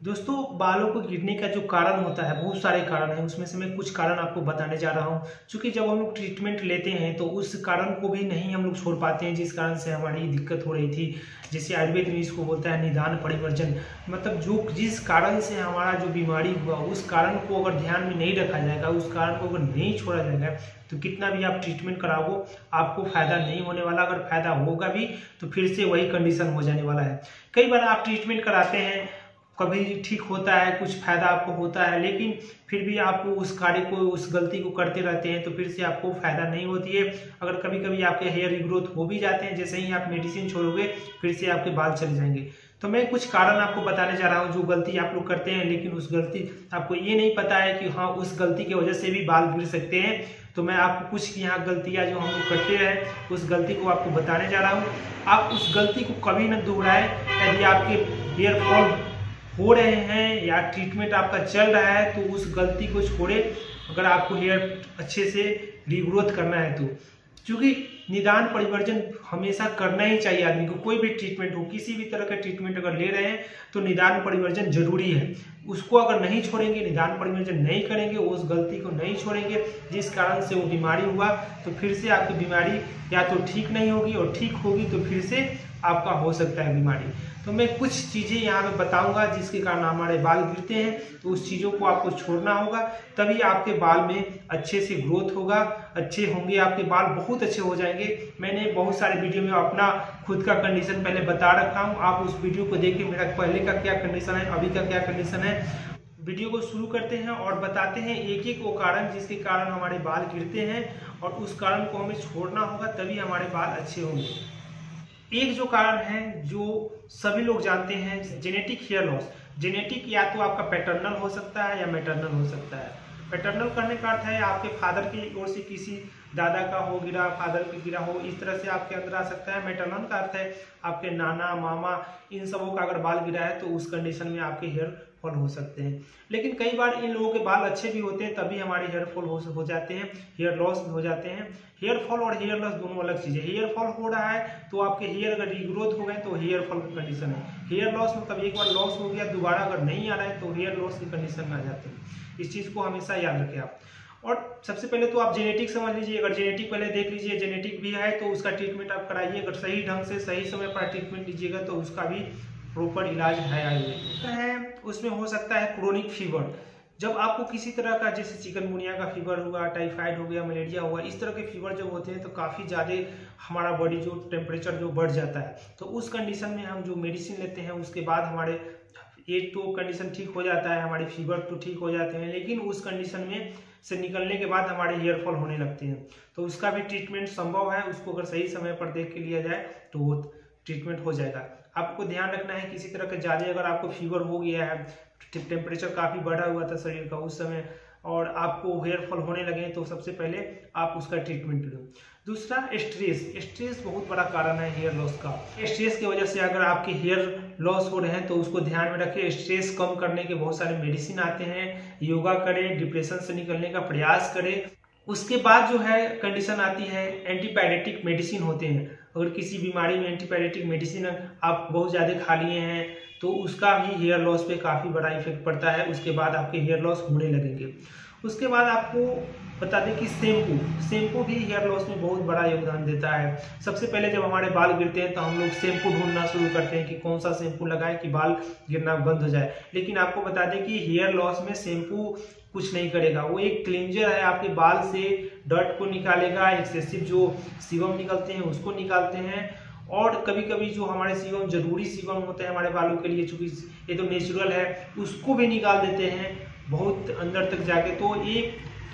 दोस्तों, बालों को गिरने का जो कारण होता है, बहुत सारे कारण हैं। उसमें से मैं कुछ कारण आपको बताने जा रहा हूँ। क्योंकि जब हम लोग ट्रीटमेंट लेते हैं तो उस कारण को भी नहीं हम लोग छोड़ पाते हैं, जिस कारण से हमारी दिक्कत हो रही थी। जैसे आयुर्वेद में इसको बोलता है निदान परिवर्जन। मतलब जो जिस कारण से हमारा जो बीमारी हुआ, उस कारण को अगर ध्यान में नहीं रखा जाएगा, उस कारण को अगर नहीं छोड़ा जाएगा, तो कितना भी आप ट्रीटमेंट कराओ, आपको फायदा नहीं होने वाला। अगर फायदा होगा भी तो फिर से वही कंडीशन हो जाने वाला है। कई बार आप ट्रीटमेंट कराते हैं, कभी ठीक होता है, कुछ फायदा आपको होता है, लेकिन फिर भी आप उस कार्य को, उस गलती को करते रहते हैं, तो फिर से आपको फायदा नहीं होती है। अगर कभी कभी आपके हेयर रिग्रोथ हो भी जाते हैं, जैसे ही आप मेडिसिन छोड़ोगे फिर से आपके बाल चले जाएंगे। तो मैं कुछ कारण आपको बताने जा रहा हूँ जो गलती आप लोग करते हैं, लेकिन उस गलती आपको ये नहीं पता है कि हाँ, उस गलती की वजह से भी बाल गिर सकते हैं। तो मैं आपको कुछ यहाँ गलतियाँ जो हम लोग करते हैं, उस गलती को आपको बताने जा रहा हूँ। आप उस गलती को कभी न दोहराएं। यदि आपके हेयर फॉल हो रहे हैं या ट्रीटमेंट आपका चल रहा है तो उस गलती को छोड़े। अगर आपको हेयर अच्छे से रीग्रोथ करना है तो, क्योंकि निदान परिवर्जन हमेशा करना ही चाहिए आदमी को। कोई भी ट्रीटमेंट हो, किसी भी तरह का ट्रीटमेंट अगर ले रहे हैं तो निदान परिवर्जन जरूरी है। उसको अगर नहीं छोड़ेंगे, निदान परिवर्जन नहीं करेंगे, उस गलती को नहीं छोड़ेंगे जिस कारण से वो बीमारी हुआ, तो फिर से आपकी बीमारी या तो ठीक नहीं होगी, और ठीक होगी तो फिर से आपका हो सकता है बीमारी। तो मैं कुछ चीज़ें यहाँ पे बताऊंगा जिसके कारण हमारे बाल गिरते हैं, तो उस चीज़ों को आपको छोड़ना होगा, तभी आपके बाल में अच्छे से ग्रोथ होगा, अच्छे होंगे आपके बाल, बहुत अच्छे हो जाएंगे। मैंने बहुत सारे वीडियो में अपना खुद का कंडीशन पहले बता रखा हूँ, आप उस वीडियो को देखिए, मेरा पहले का क्या कंडीशन है, अभी का क्या कंडीशन है। वीडियो को शुरू करते हैं और बताते हैं एक एक वो कारण जिसके कारण हमारे बाल गिरते हैं, और उस कारण को हमें छोड़ना होगा, तभी हमारे बाल अच्छे होंगे। एक जो कारण है जो सभी लोग जानते हैं, जेनेटिक हेयर लॉस। जेनेटिक या तो आपका पैटर्नल हो सकता है या मैटरनल हो सकता है। पैटर्नल करने का अर्थ है आपके फादर की ओर से किसी दादा का हो गिरा, फादर की गिरा हो, इस तरह से आपके अंदर आ सकता है। मैटरनल का अर्थ है आपके नाना, मामा, इन सबों का अगर बाल गिरा है तो उस कंडीशन में आपके हेयर फॉल हो सकते हैं। लेकिन कई बार इन लोगों के बाल अच्छे भी होते हैं, तभी हमारे हेयर फॉल हो जाते हैं, हेयर लॉस हो जाते हैं। हेयर फॉल और हेयर लॉस दोनों अलग चीज़ है। हेयर फॉल हो रहा है तो आपके हेयर अगर रीग्रोथ हो गए तो हेयर फॉल की कंडीशन है। हेयर लॉस मतलब एक बार लॉस हो गया, दोबारा अगर नहीं आ रहा है तो हेयर लॉस की कंडीशन में आ जाते हैं। इस चीज़ को हमेशा याद रखें आप। और सबसे पहले तो आप जेनेटिक समझ लीजिए। अगर जेनेटिक पहले देख लीजिए, जेनेटिक भी है तो उसका ट्रीटमेंट आप कराइए। अगर सही ढंग से सही समय पर ट्रीटमेंट लीजिएगा तो उसका भी प्रॉपर इलाज है। आयुर्वेद है उसमें हो सकता है क्रोनिक फीवर। जब आपको किसी तरह का, जैसे चिकनगुनिया का फीवर हुआ, टाइफाइड हो गया, मलेरिया हुआ, इस तरह के फीवर जब होते हैं तो काफ़ी ज़्यादा हमारा बॉडी जो टेम्परेचर जो बढ़ जाता है, तो उस कंडीशन में हम जो मेडिसिन लेते हैं उसके बाद हमारे एक तो कंडीशन ठीक हो जाता है, हमारे फीवर तो ठीक हो जाते हैं, लेकिन उस कंडीशन में से निकलने के बाद हमारे हेयर फॉल होने लगते हैं। तो उसका भी ट्रीटमेंट संभव है। उसको अगर सही समय पर देख के लिया जाए तो वो ट्रीटमेंट हो जाएगा। आपको ध्यान रखना है किसी तरह का ज़्यादा अगर आपको फीवर हो गया है, टेम्परेचर काफ़ी बढ़ा हुआ था शरीर का उस समय, और आपको हेयर फॉल होने लगे, तो सबसे पहले आप उसका ट्रीटमेंट लो। दूसरा, स्ट्रेस। स्ट्रेस बहुत बड़ा कारण है हेयर लॉस का। स्ट्रेस की वजह से अगर आपके हेयर लॉस हो रहे हैं तो उसको ध्यान में रखें। स्ट्रेस कम करने के बहुत सारे मेडिसिन आते हैं। योगा करें, डिप्रेशन से निकलने का प्रयास करें। उसके बाद जो है कंडीशन आती है, एंटीपायरेटिक मेडिसिन होते हैं। अगर किसी बीमारी में एंटीपायरेटिक मेडिसिन आप बहुत ज़्यादा खा लिए हैं तो उसका भी हेयर लॉस पे काफ़ी बड़ा इफेक्ट पड़ता है। उसके बाद आपके हेयर लॉस होने लगेंगे। उसके बाद आपको बता दें कि शैम्पू भी हेयर लॉस में बहुत बड़ा योगदान देता है। सबसे पहले जब हमारे बाल गिरते हैं तो हम लोग शैम्पू ढूंढना शुरू करते हैं कि कौन सा शैम्पू लगाएं कि बाल गिरना बंद हो जाए। लेकिन आपको बता दें कि हेयर लॉस में शैम्पू कुछ नहीं करेगा। वो एक क्लींजर है, आपके बाल से डर्ट को निकालेगा, एक्सेसिव जो सीबम निकलते हैं उसको निकालते हैं, और कभी कभी जो हमारे सीबम, जरूरी सीबम होते हैं हमारे बालों के लिए, चूंकि ये तो नेचुरल है, उसको भी निकाल देते हैं बहुत अंदर तक जाके। तो ये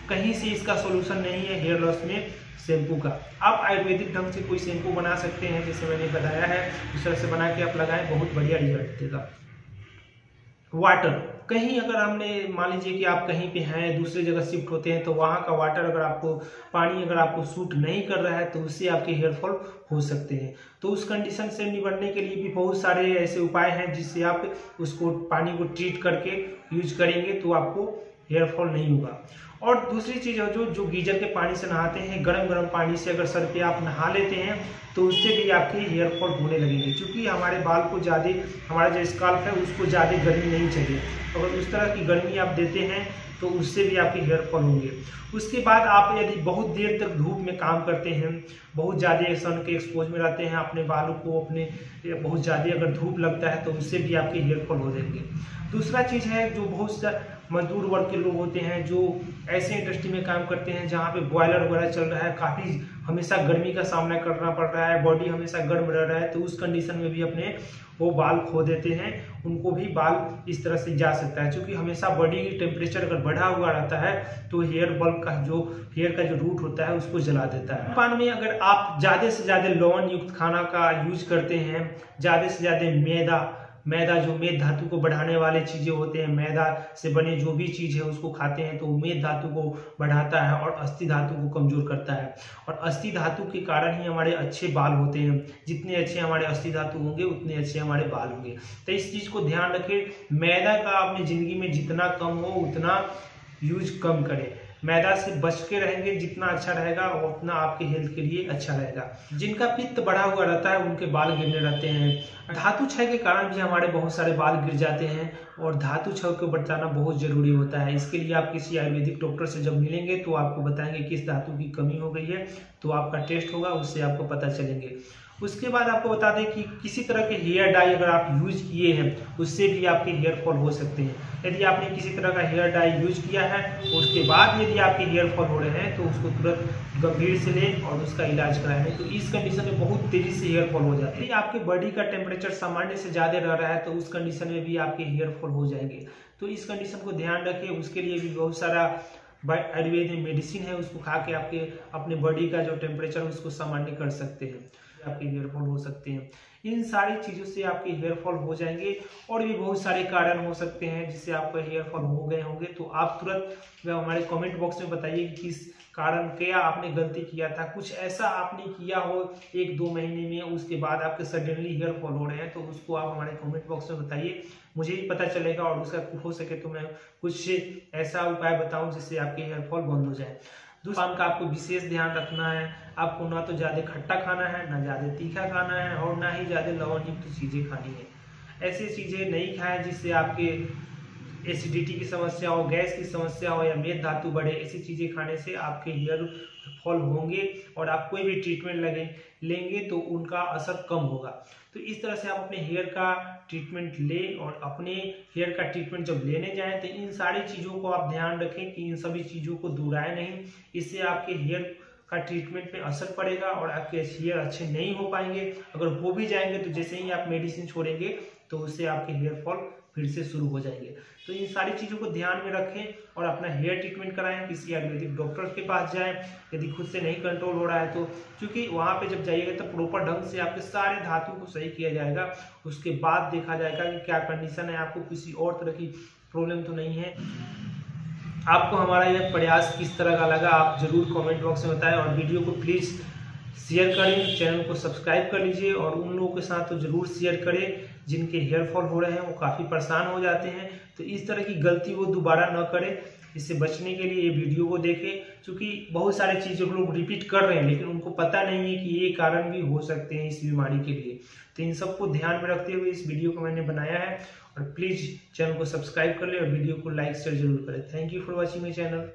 कहीं से इसका सोल्यूशन नहीं है हेयर लॉस में शैम्पू का। आप आयुर्वेदिक ढंग से कोई शैम्पू बना सकते हैं, जैसे मैंने बताया है, उस तरह से बना के आप लगाएं, बहुत बढ़िया रिजल्ट देगा। वाटर, कहीं अगर हमने मान लीजिए कि आप कहीं पे हैं, दूसरी जगह शिफ्ट होते हैं, तो वहाँ का वाटर अगर आपको, पानी अगर आपको सूट नहीं कर रहा है तो उससे आपके हेयर फॉल हो सकते हैं। तो उस कंडीशन से निपटने के लिए भी बहुत सारे ऐसे उपाय हैं जिससे आप उसको, पानी को ट्रीट करके यूज करेंगे तो आपको हेयर फॉल नहीं होगा। और दूसरी चीज़ है जो गीजर के पानी से नहाते हैं, गर्म पानी से अगर सर पे आप नहा लेते हैं तो उससे भी आपके हेयर फॉल होने लगेंगे, क्योंकि हमारे बाल को ज़्यादा, हमारा जो स्काल्प है उसको ज़्यादा गर्मी नहीं चाहिए। अगर उस तरह की गर्मी आप देते हैं तो उससे भी आपके हेयर फॉल होंगे। उसके बाद आप यदि बहुत देर तक धूप में काम करते हैं, बहुत ज़्यादा सन के एक्सपोज में रहते हैं, अपने बालों को अपने बहुत ज़्यादा अगर धूप लगता है तो उससे भी आपके हेयर फॉल हो जाएंगे। दूसरा चीज़ है, जो बहुत सा मजदूर वर्ग के लोग होते हैं जो ऐसे इंडस्ट्री में काम करते हैं जहाँ पे बॉयलर वगैरह चल रहा है, काफ़ी हमेशा गर्मी का सामना करना पड़ रहा है, बॉडी हमेशा गर्म रह रहा है, तो उस कंडीशन में भी अपने वो बाल खो देते हैं, उनको भी बाल इस तरह से जा सकता है। क्योंकि हमेशा बॉडी की टेम्परेचर अगर बढ़ा हुआ रहता है तो हेयर का जो रूट होता है उसको जला देता है। पान में अगर आप ज़्यादा से ज़्यादा लवण युक्त खाना का यूज करते हैं, ज़्यादा से ज़्यादा मैदा जो मेद धातु को बढ़ाने वाले चीज़ें होते हैं, मैदा से बने जो भी चीज़ है उसको खाते हैं तो मेद धातु को बढ़ाता है और अस्थि धातु को कमजोर करता है। और अस्थि धातु के कारण ही हमारे अच्छे बाल होते हैं, जितने अच्छे हमारे अस्थि धातु होंगे उतने अच्छे हमारे बाल होंगे। तो इस चीज़ को ध्यान रखें, मैदा का अपनी ज़िंदगी में जितना कम हो उतना यूज कम करें। मैदा से बच के रहेंगे, जितना अच्छा रहेगा वो उतना आपके हेल्थ के लिए अच्छा रहेगा। जिनका पित्त बढ़ा हुआ रहता है उनके बाल गिरने रहते हैं। धातु क्षय के कारण भी हमारे बहुत सारे बाल गिर जाते हैं और धातु क्षय को बचाना बहुत जरूरी होता है। इसके लिए आप किसी आयुर्वेदिक डॉक्टर से जब मिलेंगे तो आपको बताएंगे किस धातु की कमी हो गई है, तो आपका टेस्ट होगा, उससे आपको पता चलेंगे। उसके बाद आपको बता दें कि किसी तरह के हेयर डाई अगर आप यूज किए हैं उससे भी आपके हेयर फॉल हो सकते हैं। यदि आपने किसी तरह का हेयर डाई यूज किया है उसके बाद यदि आपके हेयर फॉल हो रहे हैं तो उसको तुरंत गंभीर से लें और उसका इलाज कराएं। तो इस कंडीशन में बहुत तेजी से हेयर फॉल हो जाता है। यदि आपके बॉडी का टेम्परेचर सामान्य से ज़्यादा रह रहा है तो उस कंडीशन में भी आपके हेयर फॉल हो जाएंगे। तो इस कंडीशन को ध्यान रखें। उसके लिए भी बहुत सारा आयुर्वेद में मेडिसिन है, उसको खा के आपके अपने बॉडी का जो टेम्परेचर है उसको सामान्य कर सकते हैं, आपके हेयर फॉल हो सकते हैं। इन सारी चीज़ों से आपके हेयर फॉल हो जाएंगे। और भी बहुत सारे कारण हो सकते हैं जिससे आपका हेयर फॉल हो गए होंगे, तो आप तुरंत हमारे कमेंट बॉक्स में बताइए कि किस कारण क्या आपने गलती किया था। कुछ ऐसा आपने किया हो 1-2 महीने में, उसके बाद आपके सडनली हेयर फॉल हो रहे हैं, तो उसको आप हमारे कमेंट बॉक्स में बताइए, मुझे ही पता चलेगा और उसका हो सके तो मैं कुछ ऐसा उपाय बताऊं जिससे आपके हेयर फॉल बंद हो जाए। दूसरा का आपको विशेष ध्यान रखना है, आपको ना तो ज़्यादा खट्टा खाना है, ना ज़्यादा तीखा खाना है और ना ही ज़्यादा लवण युक्त चीज़ें खानी है। ऐसी चीज़ें नहीं खाएं जिससे आपके एसिडिटी की समस्या हो, गैस की समस्या हो या मेद धातु बढ़े। ऐसी चीज़ें खाने से आपके हेयर फॉल होंगे और आप कोई भी ट्रीटमेंट लेंगे तो उनका असर कम होगा। तो इस तरह से आप अपने हेयर का ट्रीटमेंट लें और अपने हेयर का ट्रीटमेंट जब लेने जाएं तो इन सारी चीज़ों को आप ध्यान रखें कि इन सभी चीज़ों को दोहराएं नहीं। इससे आपके हेयर का ट्रीटमेंट पे असर पड़ेगा और आपके हेयर अच्छे नहीं हो पाएंगे। अगर हो भी जाएंगे तो जैसे ही आप मेडिसिन छोड़ेंगे तो उससे आपके हेयर फॉल फिर से शुरू हो जाएंगे। तो इन सारी चीज़ों को ध्यान में रखें और अपना हेयर ट्रीटमेंट कराएं, किसी आयुर्वेदिक डॉक्टर के पास जाएं यदि खुद से नहीं कंट्रोल हो रहा है तो, क्योंकि वहाँ पे जब जाइएगा तो प्रॉपर ढंग से आपके सारे धातु को सही किया जाएगा। उसके बाद देखा जाएगा कि क्या कंडीशन है, आपको किसी और तरह की प्रॉब्लम तो नहीं है। आपको हमारा यह प्रयास किस तरह का लगा आप जरूर कमेंट बॉक्स में बताएं और वीडियो को प्लीज़ शेयर करें, चैनल को सब्सक्राइब कर लीजिए और उन लोगों के साथ तो जरूर शेयर करें जिनके हेयर फॉल हो रहे हैं, वो काफ़ी परेशान हो जाते हैं। तो इस तरह की गलती वो दोबारा न करें। इससे बचने के लिए ये वीडियो को देखें, क्योंकि बहुत सारी चीज़ें लोग रिपीट कर रहे हैं लेकिन उनको पता नहीं है कि ये कारण भी हो सकते हैं इस बीमारी के लिए। तो इन सबको ध्यान में रखते हुए इस वीडियो को मैंने बनाया है और प्लीज़ चैनल को सब्सक्राइब कर ले और वीडियो को लाइक शेयर जरूर करें। Thank you for watching my channel.